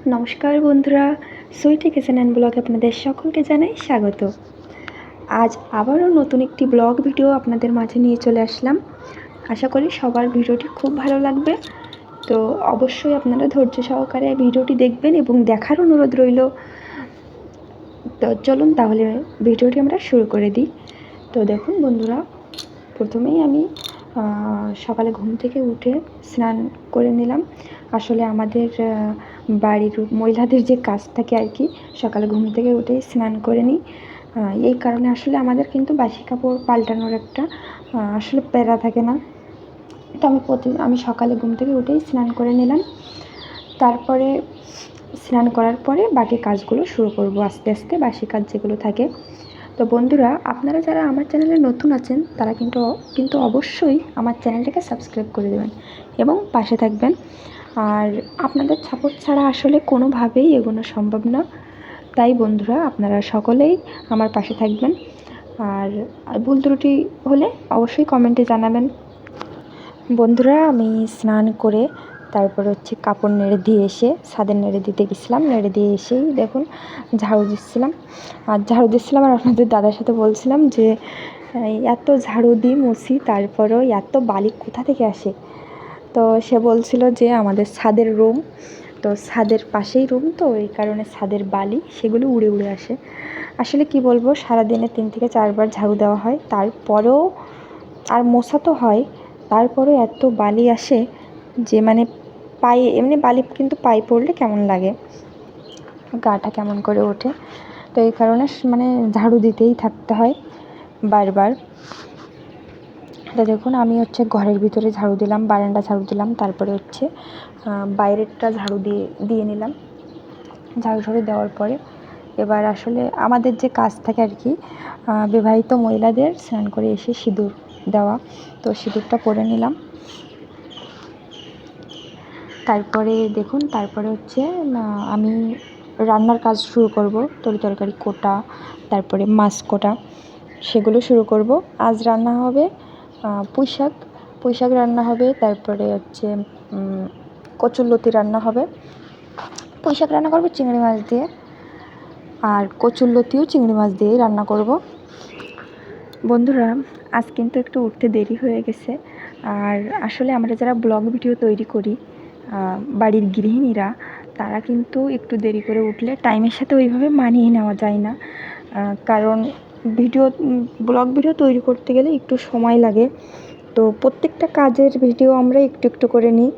নমস্কার বন্ধুরা, Sweety kitchen and ব্লগে আপনাদের সকলকে জানাই স্বাগত। আজ আবারও নতুন একটি ব্লগ ভিডিও আপনাদের মাঝে নিয়ে চলে আসলাম। আশা করি সবার ভিডিওটি খুব ভালো লাগবে। তো অবশ্যই আপনারা ধৈর্য সহকারে ভিডিওটি দেখবেন এবং দেখার অনুরোধ রইল। তো চলুন তাহলে ভিডিওটি আমরা শুরু করে দিই। তো দেখুন বন্ধুরা, প্রথমেই আমি সকালে ঘুম থেকে উঠে স্নান করে নিলাম। আসলে আমাদের বাড়ির মহিলাদের যে কাজ থাকে আর কি, সকালে ঘুম থেকে উঠেই স্নান করে নিই। এই কারণে আসলে আমাদের কিন্তু বাসি কাপড় পাল্টানোর একটা আসলে প্যারা থাকে না। তো আমি সকালে ঘুম থেকে উঠেই স্নান করে নিলাম। তারপরে স্নান করার পরে বাকি কাজগুলো শুরু করব আস্তে আস্তে, বাসি কাজ যেগুলো থাকে। তো বন্ধুরা, আপনারা যারা আমার চ্যানেলে নতুন আছেন তারা কিন্তু অবশ্যই আমার চ্যানেলটাকে সাবস্ক্রাইব করে দেবেন এবং পাশে থাকবেন। আর আপনাদের সাপোর্ট ছাড়া আসলে কোনোভাবেই এগোনো সম্ভব না। তাই বন্ধুরা, আপনারা সকলেই আমার পাশে থাকবেন। আর ভুল ত্রুটি হলে অবশ্যই কমেন্টে জানাবেন। বন্ধুরা, আমি স্নান করে তারপর কাপড় নেড়ে দিয়ে এসে ছাদে নেড়ে দিতে গেছিলাম। নেড়ে দিয়ে এসেই দেখুন ঝাড়ু দিচ্ছিলাম আর আপনাদের দাদার সাথে বলছিলাম যে এত ঝাড়ু দিই মুছি, তারপরেও এত বালি কোথা থেকে আসে। তো সে বলছিল যে আমাদের ছাদের রুম, তো ছাদের পাশেই রুম, তো এই কারণে ছাদের বালি সেগুলো উড়ে উড়ে আসে। আসলে কি বলবো, সারাদিনে 3 থেকে 4 বার ঝাড়ু দেওয়া হয়, তারপরেও আর মোছা তো হয়, তারপরেও এত বালি আসে যে মানে পায়ে এমনি বালি কিন্তু পায়ে পড়লে কেমন লাগে, গাটা কেমন করে ওঠে। তো এই কারণে মানে ঝাড়ু দিতেই থাকতে হয় বারবার। তো দেখুন আমি ঘরের ভিতরে ঝাড়ু দিলাম, বারান্দা ঝাড়ু দিলাম, তারপরে বাইরেরটা ঝাড়ু দিয়ে নিলাম। ঝাড়ু দেওয়ার পরে এবার আসলে আমাদের যে কাজ থাকে আর কি, বিবাহিত মহিলাদের স্নান করে এসে সিঁদুর দেওয়া, তো সিঁদুরটা পরে নিলাম। তারপরে দেখুন আমি রান্নার কাজ শুরু করব। তরকারি কোটা, তারপরে মাছ কোটা, সেগুলো শুরু করব। আজ রান্না হবে পুঁই শাক রান্না হবে, তারপরে কচুরলতি রান্না হবে। পুঁই শাক রান্না করবো চিংড়ি মাছ দিয়ে, আর কচুরলতিও চিংড়ি মাছ দিয়েই রান্না করব। বন্ধুরা, আজ কিন্তু একটু উঠতে দেরি হয়ে গেছে। আর আসলে আমরা যারা ব্লগ ভিডিও তৈরি করি, বাড়ির গৃহিণীরা, তারা কিন্তু একটু দেরি করে উঠলে টাইমের সাথে ওইভাবে মানিয়ে নেওয়া যায় না। কারণ ব্লগ ভিডিও তৈরি করতে গেলে একটু সময় লাগে। তো প্রত্যেকটা কাজের ভিডিও আমরা একটু একটু করে নিই,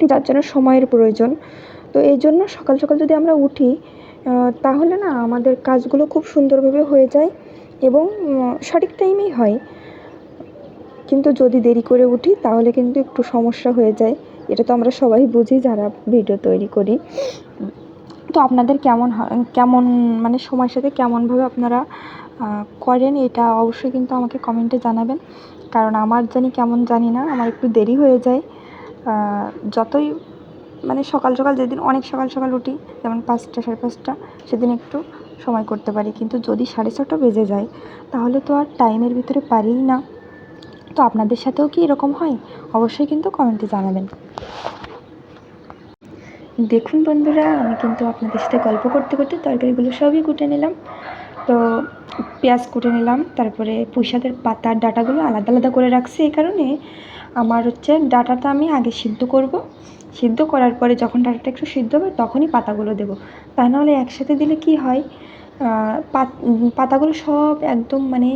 যার জন্য সময়ের প্রয়োজন। তো এই জন্য সকাল সকাল যদি আমরা উঠি, তাহলে না আমাদের কাজগুলো খুব সুন্দরভাবে হয়ে যায় এবং সঠিক টাইমেই হয়। কিন্তু যদি দেরি করে উঠি তাহলে কিন্তু একটু সমস্যা হয়ে যায়। এটা তো আমরা সবাই বুঝি যারা ভিডিও তৈরি করি। তো আপনাদের কেমন মানে সময়ের সাথে কেমনভাবে আপনারা করেন, এটা অবশ্যই কিন্তু আমাকে কমেন্টে জানাবেন। কারণ আমার কেমন জানি না, আমার একটু দেরি হয়ে যায়। যতই মানে সকাল যেদিন অনেক সকাল উঠি, যেমন 5টা 5:30, সেদিন একটু সময় করতে পারি। কিন্তু যদি 6:30 বেজে যায় তাহলে তো আর টাইমের ভিতরে পারিই না। তো আপনাদের সাথেও কি এরকম হয়? অবশ্যই কিন্তু কমেন্টে জানাবেন। দেখুন বন্ধুরা, আমি কিন্তু আপনাদের সাথে গল্প করতে করতে তরকারিগুলো সবই কুটে নিলাম। তো পেঁয়াজ কুটে নিলাম, তারপরে পুঁই শাকের পাতার ডাঁটাগুলো আলাদা আলাদা করে রাখছি। এই কারণে আমার ডাঁটাটা আমি আগে সিদ্ধ করব। সিদ্ধ করার পরে যখন ডাঁটাটা একটু সিদ্ধ হবে তখনই পাতাগুলো দেবো। তা নাহলে একসাথে দিলে কি হয়, পাতাগুলো সব একদম মানে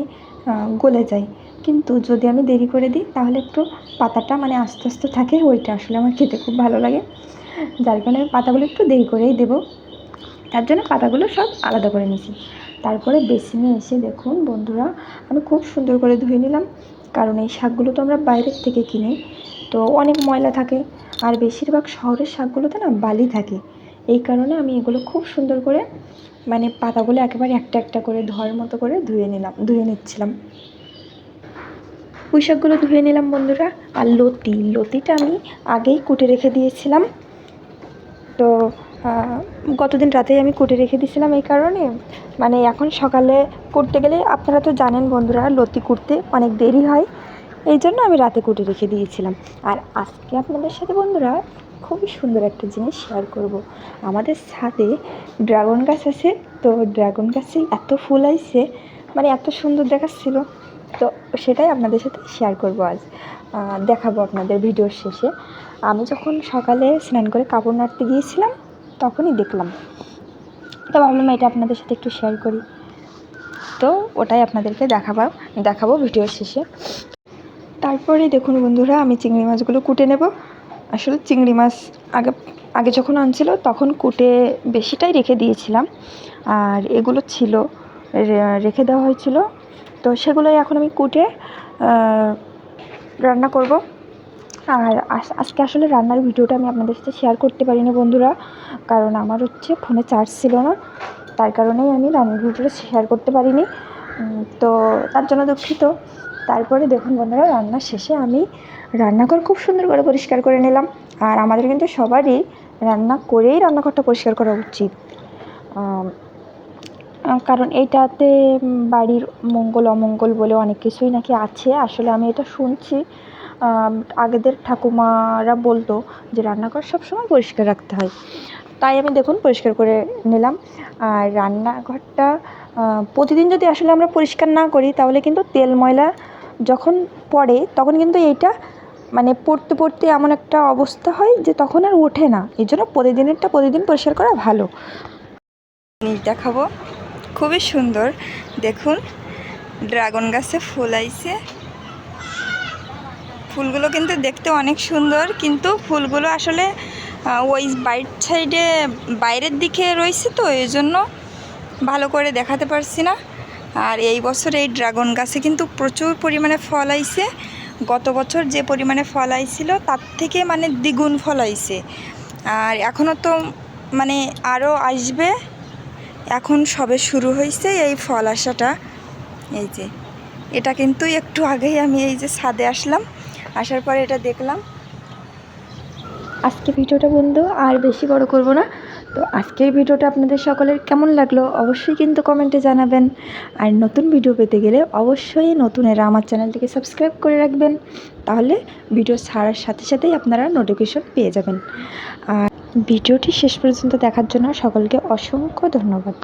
গলে যায়। কিন্তু যদি আমি দেরি করে দিই তাহলে একটু পাতাটা মানে আস্তে আস্তে থাকে, ওইটা আসলে আমার খেতে খুব ভালো লাগে। যার কারণে আমি পাতাগুলো একটু দেরি করেই দেবো, তার জন্য পাতাগুলো সব আলাদা করে নিয়েছি। তারপরে বেসিনে এসে দেখুন বন্ধুরা, আমি খুব সুন্দর করে ধুয়ে নিলাম। কারণ এই শাকগুলো তো আমরা বাইরের থেকে কিনি, তো অনেক ময়লা থাকে। আর বেশিরভাগ শহরের শাকগুলোতে না বালি থাকে। এই কারণে আমি এগুলো খুব সুন্দর করে মানে পাতাগুলো একেবারে একটা একটা করে ধোয়ার মতো করে ধুয়ে নিচ্ছিলাম। পুঁই শাকগুলো ধুয়ে নিলাম বন্ধুরা। আর লতিটা আমি আগেই কুটে রেখে দিয়েছিলাম। তো গতদিন রাতেই আমি কুটে রেখে দিয়েছিলাম। এই কারণে মানে এখন সকালে কুটতে গেলে, আপনারা তো জানেন বন্ধুরা, লতি কুটতে অনেক দেরি হয়। এই জন্য আমি রাতে কুটে রেখে দিয়েছিলাম। আর আজকে আপনাদের সাথে বন্ধুরা খুবই সুন্দর একটা জিনিস শেয়ার করব। আমাদের ছাদে ড্রাগন গাছ আছে, তো ড্রাগন গাছে এত ফুল আইছে, মানে এত সুন্দর দেখাচ্ছিল, তো সেটাই আপনাদের সাথে শেয়ার করব আজ। দেখাবো আপনাদের ভিডিওর শেষে। আমি যখন সকালে স্নান করে কাপড় নাড়তে গিয়েছিলাম তখনই দেখলাম, তো ভাবলাম এটা আপনাদের সাথে একটু শেয়ার করি, তো ওটাই আপনাদেরকে দেখাবো ভিডিওর শেষে। তারপরে দেখুন বন্ধুরা, আমি চিংড়ি মাছগুলো কুটে নেব। আসলে চিংড়ি মাছ আগে যখন আনছিল তখন কুটে বেশিটাই রেখে দিয়েছিলাম, আর এগুলো ছিল রেখে দেওয়া হয়েছিল, তো সেগুলোই এখন আমি কুটে রান্না করব। আর আজকে আসলে রান্নার ভিডিওটা আমি আপনাদের সাথে শেয়ার করতে পারিনি বন্ধুরা, কারণ আমার ফোনে চার্জ ছিল না, তার কারণেই আমি রান্নার ভিডিওটা শেয়ার করতে পারিনি, তো তার জন্য দুঃখিত। তারপরে দেখুন বন্ধুরা, রান্নার শেষে আমি রান্নাঘর খুব সুন্দর করে পরিষ্কার করে নিলাম। আর আমাদের কিন্তু সবারই রান্না করেই রান্নাঘরটা পরিষ্কার করা উচিত, কারণ এইটাতে বাড়ির মঙ্গল অমঙ্গল বলে অনেক কিছুই নাকি আছে। আসলে আমি এটা শুনছি, আগেদের ঠাকুমারা বলতো যে রান্নাঘর সবসময় পরিষ্কার রাখতে হয়, তাই আমি দেখুন পরিষ্কার করে নিলাম। আর রান্নাঘরটা প্রতিদিন যদি আসলে আমরা পরিষ্কার না করি তাহলে কিন্তু তেল ময়লা যখন পড়ে তখন কিন্তু এইটা মানে পড়তে এমন একটা অবস্থা হয় যে তখন আর ওঠে না। এই জন্য প্রতিদিন পরিষ্কার করা ভালো। জিনিস দেখাবো, খুবই সুন্দর। দেখুন ড্রাগন গাছে ফুল আইছে, ফুলগুলো কিন্তু দেখতে অনেক সুন্দর, কিন্তু ফুলগুলো আসলে ওই সাইডে বাইরের দিকে রয়েছে, তো এই জন্য ভালো করে দেখাতে পারছি না। আর এই বছর এই ড্রাগন গাছে কিন্তু প্রচুর পরিমাণে ফল আইছে। গত বছর যে পরিমাণে ফল আইছিল তার থেকে মানে দ্বিগুণ ফল আইছে, আর এখনও তো মানে আরও আসবে। এখন সবে শুরু হয়েছে এই ফল আসাটা। এই যে এটা কিন্তু একটু আগেই আমি এই যে ছাদে আসলাম, আসার পরে এটা দেখলাম। আজকে ভিডিওটা বন্ধু আর বেশি বড় করব না, তো আজকের ভিডিওটা আপনাদের সকলের কেমন লাগলো অবশ্যই কিন্তু কমেন্টে জানাবেন। আর নতুন ভিডিও পেতে গেলে অবশ্যই নতুনেরা আমার চ্যানেলটিকে সাবস্ক্রাইব করে রাখবেন, তাহলে ভিডিও ছাড়ার সাথে সাথেই আপনারা নোটিফিকেশন পেয়ে যাবেন। আর ভিডিওটি শেষ পর্যন্ত দেখার জন্য সকলকে অসংখ্য ধন্যবাদ।